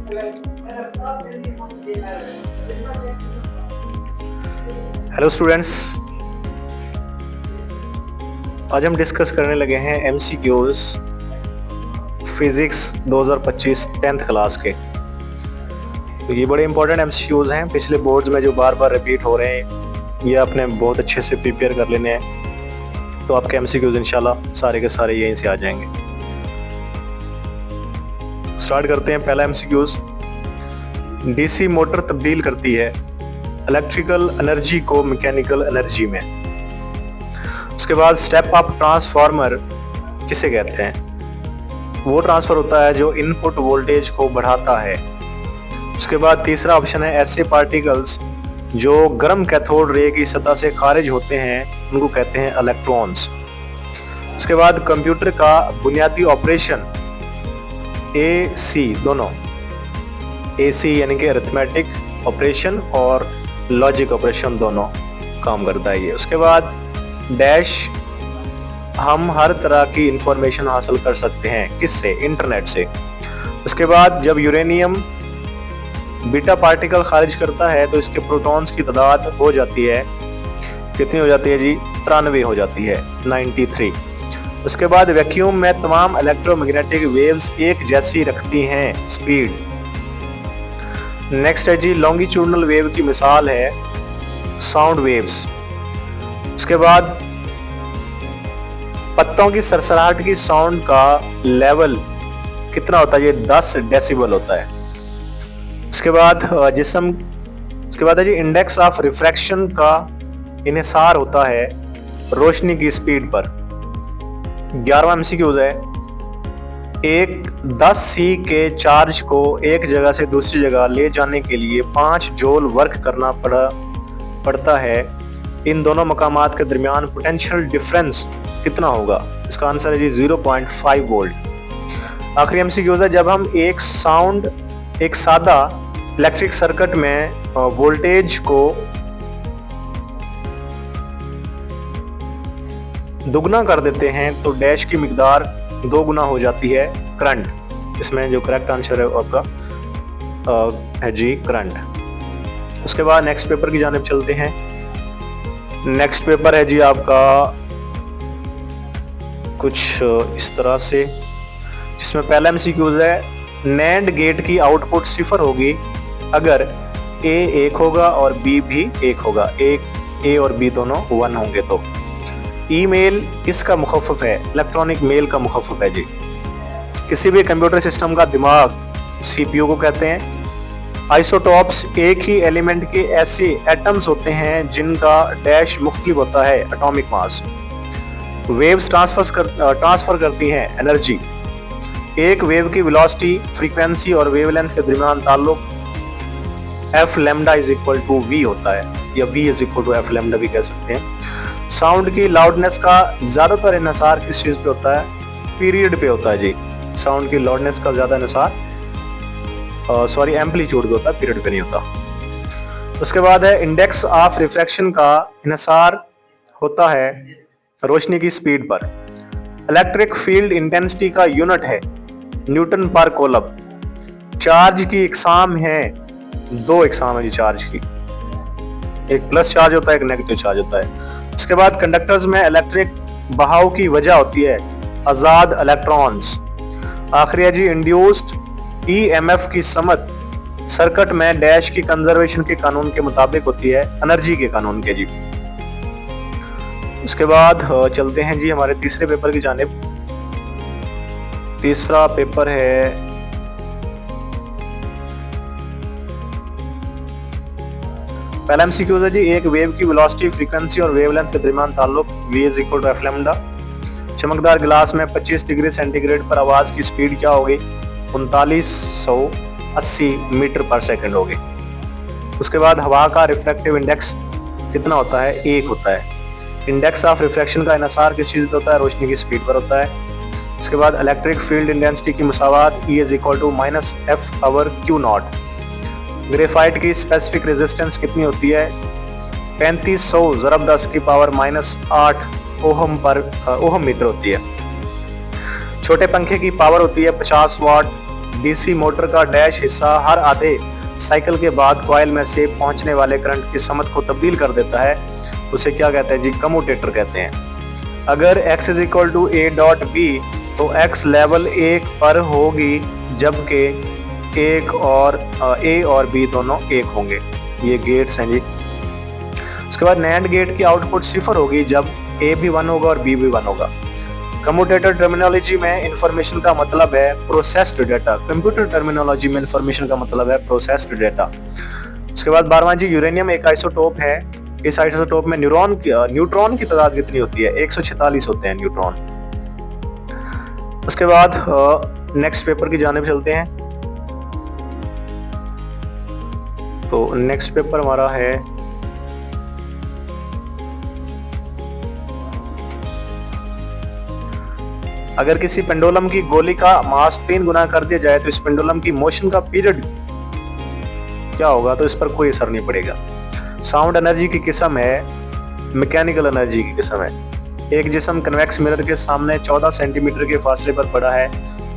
Hello students, आज हम discuss करने लगे हैं एमसीक्यूज फिजिक्स 2025 10th क्लास के। तो ये बड़े इंपॉर्टेंट एमसीक्यूज हैं, पिछले बोर्ड्स में जो बार बार रिपीट हो रहे हैं, ये आपने बहुत अच्छे से प्रिपेयर कर लेने हैं। तो आपके एमसीक्यूज इंशाल्लाह सारे के सारे यहीं से आ जाएंगे। स्टार्ट करते हैं। पहला एमसीक्यूज, डीसी मोटर तब्दील करती है इलेक्ट्रिकल एनर्जी को मैकेनिकल एनर्जी में। उसके बाद स्टेप अप ट्रांसफार्मर किसे कहते हैं? वो ट्रांसफर होता है जो इनपुट वोल्टेज को बढ़ाता है। उसके बाद तीसरा ऑप्शन है, ऐसे पार्टिकल्स जो गर्म कैथोड रे की सतह से खारिज होते हैं उनको कहते हैं इलेक्ट्रॉन्स। उसके बाद कंप्यूटर का बुनियादी ऑपरेशन AC दोनों, AC यानी कि अरिथमेटिक ऑपरेशन और लॉजिक ऑपरेशन दोनों काम करता है ये। उसके बाद डैश, हम हर तरह की इंफॉर्मेशन हासिल कर सकते हैं किससे? इंटरनेट से। उसके बाद जब यूरेनियम बीटा पार्टिकल खारिज करता है तो इसके प्रोटॉन्स की तादाद हो जाती है, कितनी हो जाती है जी? 93 हो जाती है, 93। उसके बाद वैक्यूम में तमाम इलेक्ट्रोमैग्नेटिक वेव्स एक जैसी रखती हैं स्पीड। नेक्स्ट है जी, लॉन्गिट्यूडनल वेव की मिसाल है साउंड वेव्स। उसके बाद पत्तों की सरसराहट की साउंड का लेवल कितना होता है? ये 10 डेसिबल होता है। उसके बाद उसके बाद है जी, इंडेक्स ऑफ रिफ्रैक्शन का इन्हिसार होता है रोशनी की स्पीड पर। 11वां एमसीक्यूज है, एक 10C के चार्ज को एक जगह से दूसरी जगह ले जाने के लिए 5 जूल वर्क करना पड़ता है। इन दोनों मकामात के दरमियान पोटेंशियल डिफरेंस कितना होगा? इसका आंसर है जी 0.5 वोल्ट। आखिरी एमसीक्यूज है, जब हम एक सादा इलेक्ट्रिक सर्किट में वोल्टेज को दुगना कर देते हैं तो डैश की मिकदार 2 गुना हो जाती है करंट। इसमें जो करेक्ट आंसर है आपका है जी करंट। उसके बाद नेक्स्ट पेपर की जानिब चलते हैं। नेक्स्ट पेपर है जी आपका कुछ इस तरह से, जिसमें पहला एमसीक्यूज है, नैंड गेट की आउटपुट 0 होगी अगर A 1 होगा और B भी 1 होगा। A और B दोनों 1 होंगे तो। ईमेल किसका मुखफ़फ़ है? इलेक्ट्रॉनिक मेल का मुखफ़फ़ है जी। किसी भी कंप्यूटर सिस्टम का दिमाग CPU को कहते हैं। आइसोटॉप्स एक ही एलिमेंट के ऐसे एटम्स होते हैं जिनका डैश मुख्तलिफ होता है एटॉमिक मास। वेव्स ट्रांसफर करती हैं एनर्जी। एक वेव की वेलोसिटी, फ्रीक्वेंसी और वेवलेंथ के दरमियान ताल्लुक F lambda is equal to V होता है, या V is equal to F lambda भी कह सकते हैं। साउंड की लाउडनेस का ज्यादातर इन्हिसार किस चीज पे होता है? पीरियड पे होता है जी। साउंड की लाउडनेस का ज्यादा इन्हिसार एम्पलीट्यूड पे होता है, पीरियड पे नहीं होता। उसके बाद है, इंडेक्स ऑफ रिफ्रैक्शन का इन्हिसार होता है रोशनी की स्पीड पर। इलेक्ट्रिक फील्ड इंटेंसिटी का यूनिट है न्यूटन पर कोलम। चार्ज की इकसाम है, 2 इकसाम है जी चार्ज की, एक प्लस चार्ज होता है, एक नेगेटिव चार्ज होता है। उसके बाद कंडक्टर्स में इलेक्ट्रिक बहाव की वजह होती है आजाद इलेक्ट्रॉन्स। आखिरी है जी, इंड्यूस्ड EMF की समत सर्किट में डैश की कंजर्वेशन के कानून के मुताबिक होती है, एनर्जी के कानून के जी। उसके बाद चलते हैं जी हमारे तीसरे पेपर की जानिब। तीसरा पेपर है पहला एमसीक्यूज है जी, एक वेव की वेलोसिटी, फ्रीक्वेंसी और वेवलेंथ के दरमियान ताल्लुक V is equal to F lambda. चमकदार गिलास में 25 डिग्री सेंटीग्रेड पर आवाज की स्पीड क्या होगी? 3980 मीटर पर सेकंड होगी। उसके बाद हवा का रिफ्रैक्टिव इंडेक्स कितना होता है? 1 होता है। इंडेक्स ऑफ रिफ्रैक्शन का इन्हिसार किस चीज पे होता है? रोशनी की स्पीड पर होता है। उसके बाद इलेक्ट्रिक फील्ड इंटेंसिटी की मुसावात E is equal to -F over Q naught. Graphite की स्पेसिफिक रेजिस्टेंस कितनी होती है? 3500 ज़रब 10 की पावर -8 ओहम मीटर होती है। छोटे पंखे की पावर होती है 50 वाट, डीसी मोटर का डैश हिस्सा हर आधे साइकिल के बाद कॉइल में से पहुंचने वाले करंट की समत को तब्दील कर देता है, उसे क्या कहते हैं जी? कम्यूटेटर कहते हैं। अगर x is equal to A dot B तो x लेवल 1 पर होगी, जबकि ए और बी दोनों 1 होंगे। ये गेट्स हैं जी। उसके बाद नैंड गेट की आउटपुट 0 होगी जब ए भी 1 होगा और बी भी 1 होगा। कम्यूटेटर टर्मिनोलॉजी में इंफॉर्मेशन का मतलब है प्रोसेस्ड डेटा। कंप्यूटर टर्मिनोलॉजी में इंफॉर्मेशन का मतलब है प्रोसेस्ड डेटा। उसके बाद 12वां जी, यूरेनियम एक आइसोटोप है। इस आइसोटोप में न्यूट्रॉन की तादाद कितनी होती है? 146 होते हैं न्यूट्रॉन। उसके बाद नेक्स्ट पेपर की जानिब चलते हैं। तो नेक्स्ट पेपर हमारा है अगर किसी पेंडुलम की गोली का मास 3 गुना कर दिया जाए तो इस पेंडुलम की मोशन का पीरियड क्या होगा? तो इस पर कोई असर नहीं पड़ेगा। साउंड एनर्जी की किस्म है मैकेनिकल एनर्जी की किस्म है। एक जिस्म कन्वेक्स मिरर के सामने 14 सेंटीमीटर के फासले पर पड़ा है।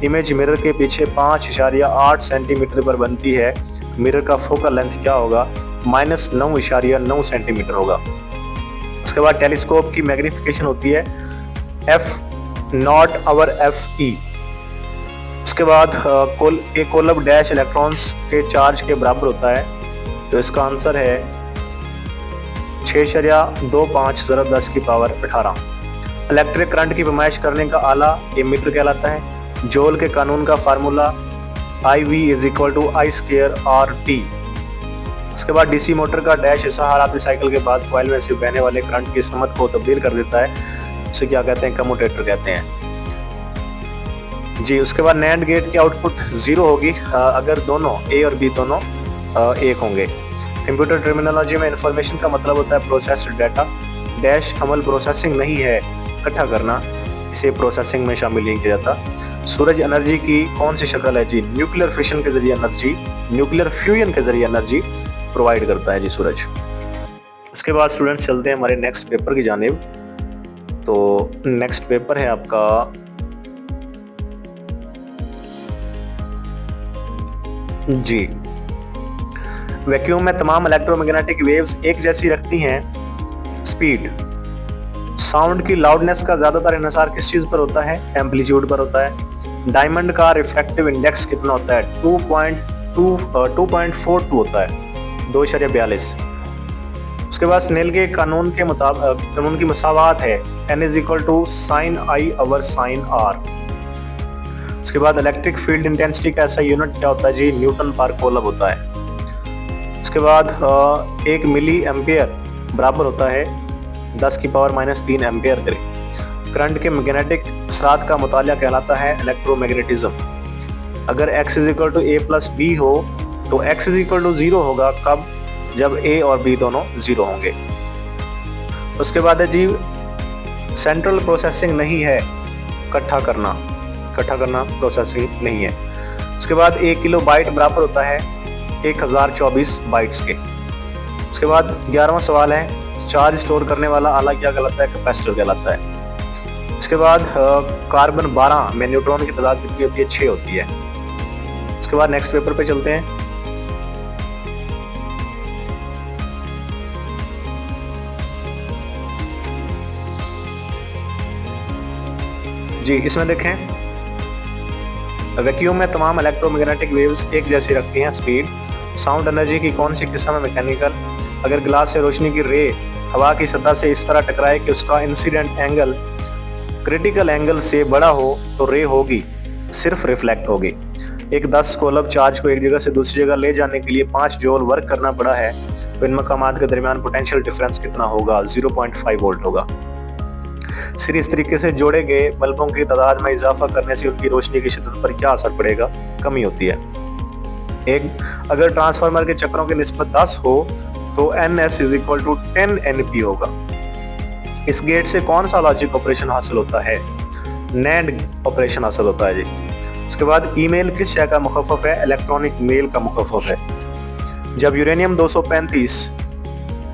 इमेज मिरर के पीछे 5.8 सेंटीमीटर पर बनती है। मिरर का फोकल लेंथ क्या होगा? -9.9 सेंटीमीटर होगा। उसके बाद टेलीस्कोप की मैग्निफिकेशन होती है f/FE। उसके बाद एक कोलब डैश इलेक्ट्रॉन्स के चार्ज के बराबर होता है, तो इसका आंसर है 6.25 × 10 की पावर 18। इलेक्ट्रिक करंट की पैमाइश करने का आला ये मीटर कहलाता है। जोल के कानून का फार्मूला IV = I²RT। उसके बाद डीसी मोटर का डैश हिस्सा हर आधे साइकिल के बाद कॉइल में से बहने वाले करंट की समत को तब्दील कर देता है, उसे क्या कहते हैं? कम्यूटेटर कहते हैं जी। उसके बाद नैंड गेट की आउटपुट 0 होगी अगर दोनों ए और बी दोनों 1 होंगे। कंप्यूटर टर्मिनोलॉजी में इंफॉर्मेशन का मतलब होता है प्रोसेस्ड डाटा। डैश अमल प्रोसेसिंग नहीं है, इकट्ठा करना, इसे प्रोसेसिंग में शामिल नहीं किया जाता। सूरज एनर्जी की कौन सी शक्ल है जी? न्यूक्लियर फिशन के जरिए एनर्जी, न्यूक्लियर फ्यूजन के जरिए एनर्जी प्रोवाइड करता है जी सूरज। उसके बाद स्टूडेंट्स चलते हैं हमारे नेक्स्ट पेपर की जानिब। तो नेक्स्ट पेपर है आपका जी, वैक्यूम में तमाम इलेक्ट्रोमैग्नेटिक वेव्स एक जैसी रखती हैं स्पीड। साउंड की लाउडनेस का ज्यादातर इन्हिसार किस चीज पर होता है? एम्पलीट्यूड पर होता है। डायमंड का रिफ्रैक्टिव इंडेक्स कितना होता है? 2.42 होता है, 2.42। उसके बाद स्नेल के कानून के मुताबिक कानून की मसावात है n = sin I/sin R। उसके बाद इलेक्ट्रिक फील्ड इंटेंसिटी का ऐसा यूनिट क्या होता है जी? न्यूटन पर कोलब होता है। उसके बाद 1 मिली एम्पियर बराबर होता है 10⁻³ एम्पियर करें। करंट के मैग्नेटिक असरात का मुतालिया कहलाता है इलेक्ट्रोमैग्नेटिज्म। अगर x = a+b हो तो x = 0 होगा कब? जब a और b दोनों 0 होंगे। उसके बाद है जी सेंट्रल प्रोसेसिंग नहीं है, इकट्ठा करना प्रोसेसिंग नहीं है। उसके बाद 1 किलोबाइट बराबर होता है 1024 बाइट्स के। उसके बाद 11वां सवाल है चार्ज स्टोर करने वाला आला क्या कहलाता है? कैपेसिटर कहलाता है। उसके बाद कार्बन 12 में न्यूट्रॉन की तादाद कितनी होती है? 6 होती है। उसके बाद नेक्स्ट पेपर पे चलते हैं। जी, इसमें देखें वैक्यूम में तमाम इलेक्ट्रोमैग्नेटिक वेव्स एक जैसी रखती हैं स्पीड। साउंड एनर्जी की कौन सी किस्म है? मैकेनिकल। अगर ग्लास से रोशनी की रे हवा की सतह से इस तरह टकराए कि उसका इंसिडेंट एंगल क्रिटिकल एंगल से बड़ा हो तो रे होगी सिर्फ रिफ्लेक्ट होगी। एक 10 कोलब चार्ज को एक जगह से दूसरी जगह ले जाने के लिए 5 जूल वर्क करना पड़ा है, तो इन मकामात के दरमियान पोटेंशियल डिफरेंस कितना होगा? 0.5 वोल्ट होगा। सीरीज तरीके से जोड़े गए बल्बों की तादाद में इजाफा करने से उनकी रोशनी की शिद्दत पर क्या असर पड़ेगा? कमी होती है। अगर ट्रांसफार्मर के चक्रों की निस्बत 10 हो तो NS = 10 NP होगा। इस गेट से कौन सा लॉजिक ऑपरेशन हासिल होता है? नैंड ऑपरेशन हासिल होता है जी। उसके बाद ईमेल किस शय का मुखफ़फ़ है? इलेक्ट्रॉनिक मेल का मुखफ़फ़ है। जब यूरेनियम 235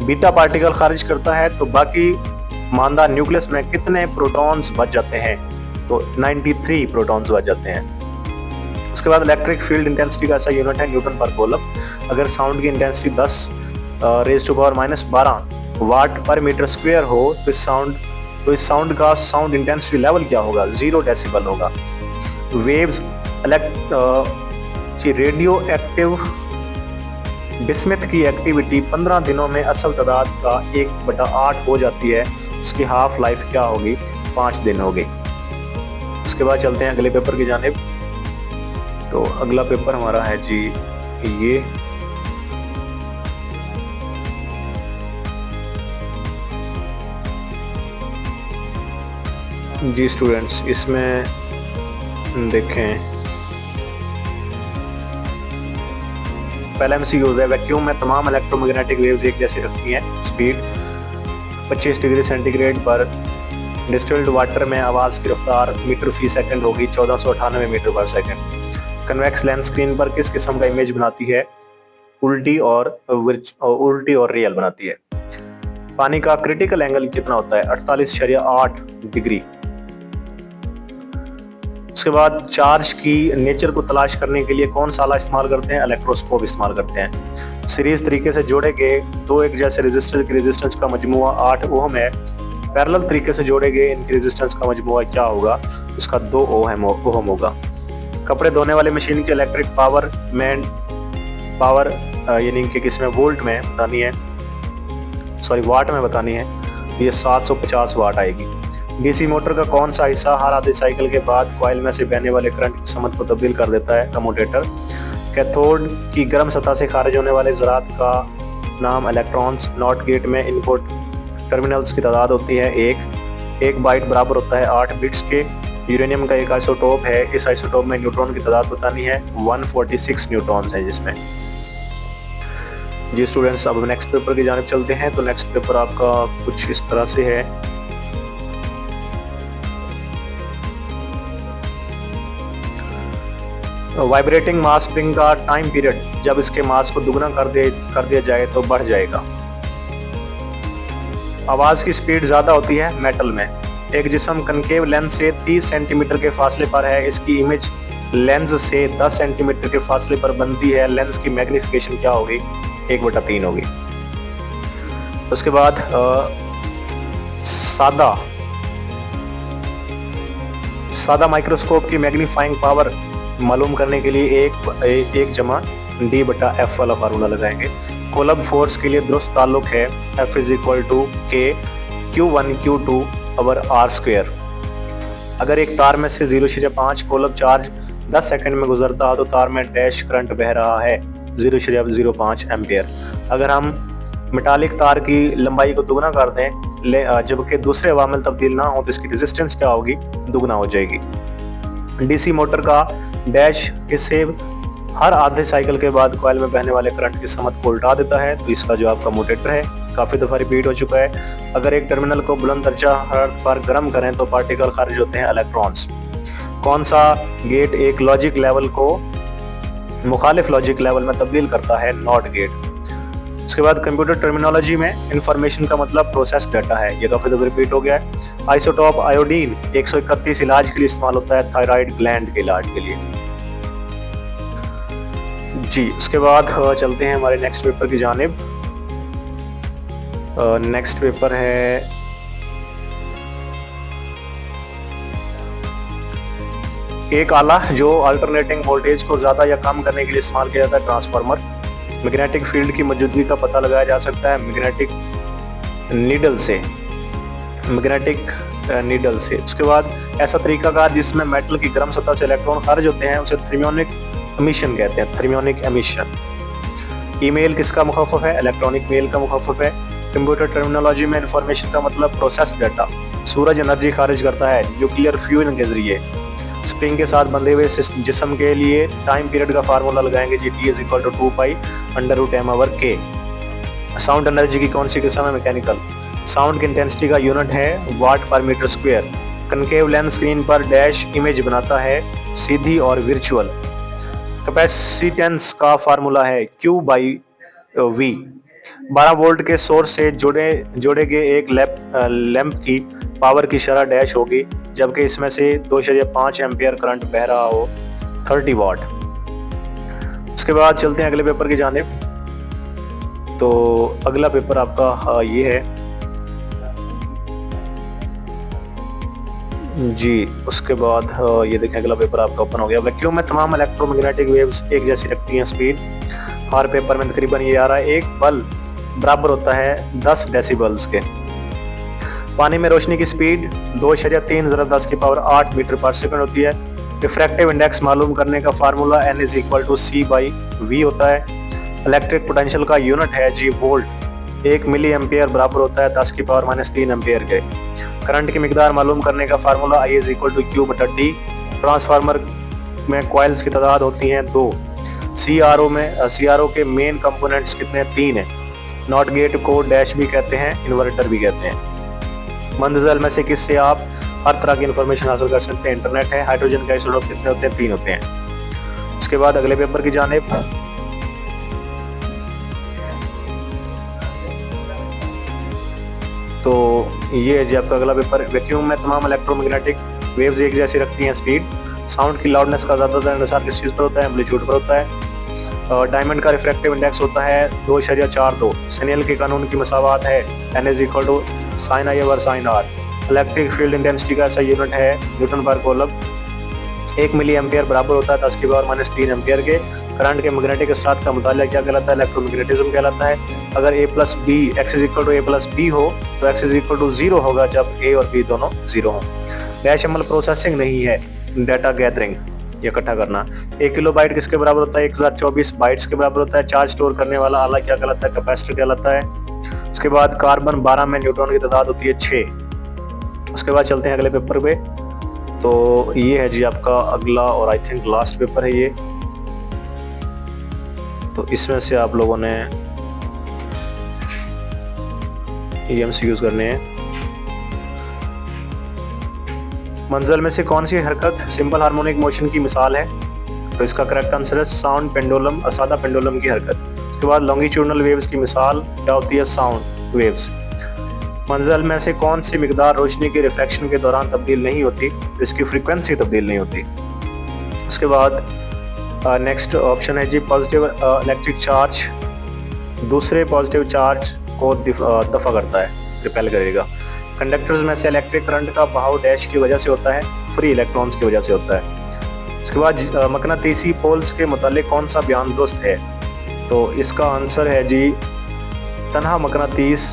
बीटा पार्टिकल खारिज करता है तो बाकी मादा न्यूक्लियस में कितने प्रोटॉन्स बच जाते हैं? तो 93 प्रोटॉन्स बच जाते हैं। उसके बाद इलेक्ट्रिक फील्ड इंटेंसिटी का ऐसा यूनिट है न्यूटन पर कूलम। अगर साउंड की intensity 10 raise to power -12 watt per metre square हो तो इस साउंड का साउंड इंटेंसिटी लेवल क्या होगा? 0 डेसिबल होगा। वेव्स रेडियो एक्टिव बिस्मिथ की एक्टिविटी 15 दिनों में असल तादाद का 1/8 हो जाती है, उसकी हाफ लाइफ क्या होगी? 5 दिन होगी। उसके बाद चलते हैं अगले पेपर की जानिब। तो अगला पेपर हमारा है जी ये जी स्टूडेंट्स, इसमें देखें पहला एमसीक्यूज है। वैक्यूम में तमाम इलेक्ट्रोमैग्नेटिक वेव्स एक जैसी रखती हैं। स्पीड 25 डिग्री सेंटीग्रेड पर डिस्टिल्ड वाटर में आवाज़ की रफ्तार मीटर फी सेकंड होगी 1498 मीटर पर सेकंड। कन्वेक्स लेंस स्क्रीन पर किस किस्म का इमेज बनाती है? उल्टी और रियल बनाती है। पानी का क्रिटिकल एंगल कितना होता है? 48.8 डिग्री। उसके बाद चार्ज की नेचर को तलाश करने के लिए कौन सा आला इस्तेमाल करते हैं? इलेक्ट्रोस्कोप इस्तेमाल करते हैं। सीरीज तरीके से जोड़े गए दो एक जैसे रेजिस्टर की रेजिस्टेंस का मजमुआ 8 ओम है। पैरेलल तरीके से जोड़े गए इनकी रेजिस्टेंस का मजमुआ क्या होगा? उसका 2 ओम होगा। कपड़े धोने वाली मशीन की इलेक्ट्रिक पावर यानी कि किसमें वोल्ट में बतानी है, सॉरी वाट में बतानी है, ये 750 वाट आएगी। डीसी मोटर का कौन सा हिस्सा हर आधे साइकिल के बाद कॉइल में से बहने वाले करंट की समत को तब्दील कर देता है? कम्यूटेटर। कैथोड की गर्म सतह से खारिज होने वाले ज़रात का नाम इलेक्ट्रॉन्स। नॉट गेट में इनपुट टर्मिनल्स की तादाद होती है 1 बाइट बराबर होता है 8 बिट्स के। यूरेनियम का एक आइसोटोप है, इस आइसोटोप में न्यूट्रॉन की तादाद बतानी है। 146 न्यूट्रॉन्स हैं जिसमें। जी स्टूडेंट्स, अब नेक्स्ट पेपर की जानिब चलते हैं। तो नेक्स्ट पेपर आपका कुछ इस तरह से है। वाइब्रेटिंग मास स्प्रिंग का टाइम पीरियड जब इसके मास को दुगना कर दिया जाए तो बढ़ जाएगा। आवाज की स्पीड ज्यादा होती है मेटल में। एक जिस्म कनकेव लेंस से 30 सेंटीमीटर के फासले पर है, इसकी इमेज लेंस से 10 सेंटीमीटर के फासले पर बनती है। लेंस की मैग्निफिकेशन क्या होगी? 1/3 होगी। उसके बाद सादा माइक्रोस्कोप की मैग्नीफाइंग पावर मालूम करने के लिए 1 जमा D/F वाला फार्मूला लगाएंगे। कोलब फोर्स के लिए दुरुस्त ताल्लुक है F = K Q1 Q2/R²। अगर एक तार में से 0.5 कोलब चार्ज 10 सेकंड में गुजरता है तो तार में डैश करंट बह रहा है 0.05 एम्पियर। अगर हम मेटालिक तार की लंबाई को दुगना कर दें जबकि दूसरे अवामिल तब्दील ना हो तो इसकी रेजिस्टेंस क्या होगी? दुगना हो जाएगी। डीसी मोटर का डैश हिस्से हर आधे साइकिल के बाद कॉइल में बहने वाले करंट की समत को उल्टा देता है, तो इसका जवाब कम्यूटेटर है। काफ़ी दफ़ा रिपीट हो चुका है। अगर एक टर्मिनल को बुलंद दर्जा हरारत पर गर्म करें तो पार्टिकल खारिज होते हैं इलेक्ट्रॉन्स। कौन सा गेट एक लॉजिक लेवल को मुखालिफ लॉजिक लेवल में तब्दील करता है? Not gate. उसके बाद कंप्यूटर टर्मिनोलॉजी में इंफॉर्मेशन का मतलब प्रोसेस डाटा है, ये काफ़ी दफ़ा रिपीट हो गया है। आइसोटोप आयोडीन 131 इलाज के लिए इस्तेमाल होता है, थायराइड ग्लैंड के इलाज के लिए। जी उसके बाद चलते हैं हमारे नेक्स्ट पेपर की जानिब। नेक्स्ट पेपर है एक आला जो अल्टरनेटिंग वोल्टेज को ज़्यादा या कम करने के लिए इस्तेमाल किया जाता है, ट्रांसफार्मर। मैग्नेटिक फील्ड की मौजूदगी का पता लगाया जा सकता है मैग्नेटिक नीडल से। उसके बाद ऐसा तरीकाकार जिसमें मेटल की गर्म सतह से इलेक्ट्रॉन खारिज होते हैं उसे थर्मियोनिक एमिशन कहते हैं, थर्मियोनिक एमिशन। ईमेल किसका मुखफ़फ़ है? इलेक्ट्रॉनिक मेल का मुखफ़फ़ है। कंप्यूटर टर्मिनोलॉजी में इंफॉर्मेशन का मतलब प्रोसेस डाटा। सूरज एनर्जी खारिज करता है न्यूक्लियर फ्यूजन के जरिए। स्प्रिंग के साथ बंधे हुए जिस्म के लिए टाइम पीरियड का फार्मूला लगाएंगे जी, T = 2π√m/K। साउंड एनर्जी की कौन सी किस्म है? मैकेनिकल। साउंड की इंटेंसिटी का यूनिट है watt per metre square. Concave lens screen पर डैश इमेज बनाता है, सीधी और वर्चुअल। कैपेसिटेंस का फार्मूला है Q/V। 12 वोल्ट के सोर्स से जोड़े गए एक लैंप की पावर की शरह डैश होगी जबकि इसमें से 2.5 एम्पियर करंट बह रहा हो। 30 वाट। उसके बाद चलते हैं अगले पेपर की जानिब। तो अगला पेपर आपका ये है जी। उसके बाद ये देखें अगला पेपर आपका ओपन हो गया। वैक्यूम में तमाम इलेक्ट्रोमैग्नेटिक वेव्स एक जैसी रखती हैं स्पीड। हर पेपर में तकरीबन ये आ रहा है, एक बल्ब बराबर होता है 10 डेसिबल्स के। पानी में रोशनी की स्पीड 2.3 × 10⁸ मीटर पर सेकंड होती है। रिफ्रैक्टिव इंडेक्स मालूम करने का फार्मूला N = C/V होता है। इलेक्ट्रिक पोटेंशियल का यूनिट है जी वोल्ट। 1 मिली एम्पियर बराबर होता है 10⁻³ एम्पियर के। करंट की मिकदार मालूम करने का फार्मूला I = Q/T। ट्रांसफार्मर में कॉइल्स की तादाद होती हैं 2। CRO के मेन कंपोनेंट्स कितने? 3 हैं। नॉट गेट को डैश भी कहते हैं, इन्वर्टर भी कहते हैं। मंदजल में से किससे आप हर तरह की इंफॉर्मेशन हासिल कर सकते हैं? इंटरनेट है। हाइड्रोजन के आइसोटोप कितने होते हैं? 3 होते हैं। उसके बाद अगले पेपर की जानिब। तो ये है जी आपका अगला पेपर। वैक्यूम में तमाम इलेक्ट्रोमैग्नेटिक वेव्स एक जैसी रखती हैं स्पीड। साउंड की लाउडनेस का ज़्यादातर अनुसार किस चीज़ पर होता है? एम्पलीट्यूड पर होता है। डायमंड का रिफ्रैक्टिव इंडेक्स होता है 2.42। स्नेल के कानून की मसावात है N = sin I/r sin r। Electric field intensity का ऐसा यूनिट है न्यूटन पर कूलम। 1 मिली एम्पियर बराबर होता है 10⁻³ एम्पियर के। करंट के मैग्नेटिक असरात का मुताला क्या कहलाता है? इलेक्ट्रोमैग्नेटिज्म कहलाता है। अगर A+B x = A+B हो तो x = 0 होगा जब A और B दोनों 0 हों। डैश अमल प्रोसेसिंग नहीं है, डाटा गैदरिंग या इकट्ठा करना। 1 किलोबाइट किसके बराबर होता है? 1024 बाइट्स के बराबर होता है। चार्ज स्टोर करने वाला आला क्या कहलाता है? कैपेसिटर कहलाता है। उसके बाद कार्बन 12 में न्यूट्रॉन की तादाद होती है 6। उसके बाद चलते हैं अगले पेपर पे। तो ये है जी आपका अगला और आई थिंक लास्ट पेपर है ये। तो इसमें से आप लोगों ने MCQs करने हैं। मंजिल में से कौन सी हरकत सिंपल हार्मोनिक मोशन की मिसाल है? तो इसका करेक्ट आंसर है साउंड पेंडुलम, सादा पेंडुलम की हरकत। उसके बाद लॉन्गिट्यूडनल वेव्स की मिसाल क्या होती है? Sound waves. मंजिल में से कौन सी मिकदार रोशनी के रिफ्रैक्शन के दौरान तब्दील नहीं होती? तो इसकी फ्रीक्वेंसी तब्दील नहीं होती। उसके बाद नेक्स्ट ऑप्शन है जी पॉजिटिव इलेक्ट्रिक चार्ज दूसरे पॉजिटिव चार्ज को दफा करता है, रिपेल करेगा। कंडक्टर्स में से इलेक्ट्रिक करंट का बहाव डैश की वजह से होता है? फ्री इलेक्ट्रॉन्स की वजह से होता है। उसके बाद मकनातीसी पोल्स के मुतालिक कौन सा बयान दुरुस्त है? तो इसका आंसर है जी तन्हा मकनातीस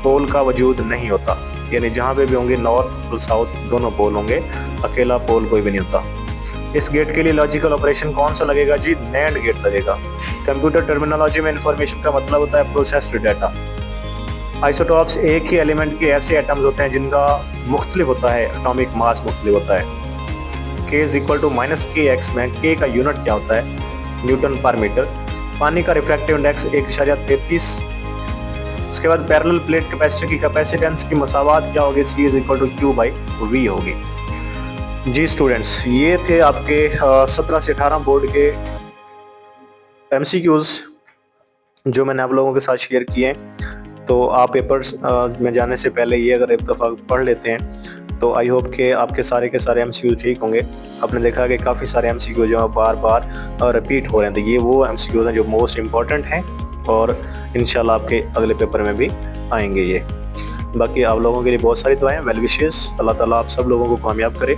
पोल का वजूद नहीं होता, यानी जहाँ पे भी होंगे नॉर्थ और साउथ दोनों पोल होंगे, अकेला पोल कोई भी नहीं होता। इस गेट के लिए लॉजिकल ऑपरेशन कौन सा लगेगा जी? नैंड गेट लगेगा। कंप्यूटर टर्मिनोलॉजी में इंफॉर्मेशन का मतलब होता है प्रोसेस्ड डाटा। आइसोटॉप्स एक ही एलिमेंट के ऐसे एटम्स होते हैं जिनका मुख्तलिफ होता है एटॉमिक मास मुख्तलिफ होता है। K = -kx में K का यूनिट क्या होता है? न्यूटन पर मीटर। पानी का रिफ्रैक्टिव इंडेक्स 1.33। उसके बाद पैरेलल प्लेट कैपेसिटर की कैपेसिटेंस की मसावात क्या होगी? C = Q/V होगी। जी स्टूडेंट्स, ये थे आपके 17 से 18 बोर्ड के MCQs जो मैंने आप लोगों के साथ शेयर किए हैं। तो आप पेपर्स में जाने से पहले ये अगर एक दफ़ा पढ़ लेते हैं तो आई होप कि आपके सारे के सारे MCQ ठीक होंगे। आपने देखा कि काफ़ी सारे MCQ जो हैं बार बार रिपीट हो रहे हैं, तो ये वो MCQ हैं जो मोस्ट इम्पॉर्टेंट हैं और इंशाल्लाह आपके अगले पेपर में भी आएंगे ये। बाकी आप लोगों के लिए बहुत सारी दुआएं, वेल विशेस। अल्लाह ताला आप सब लोगों को कामयाब करे।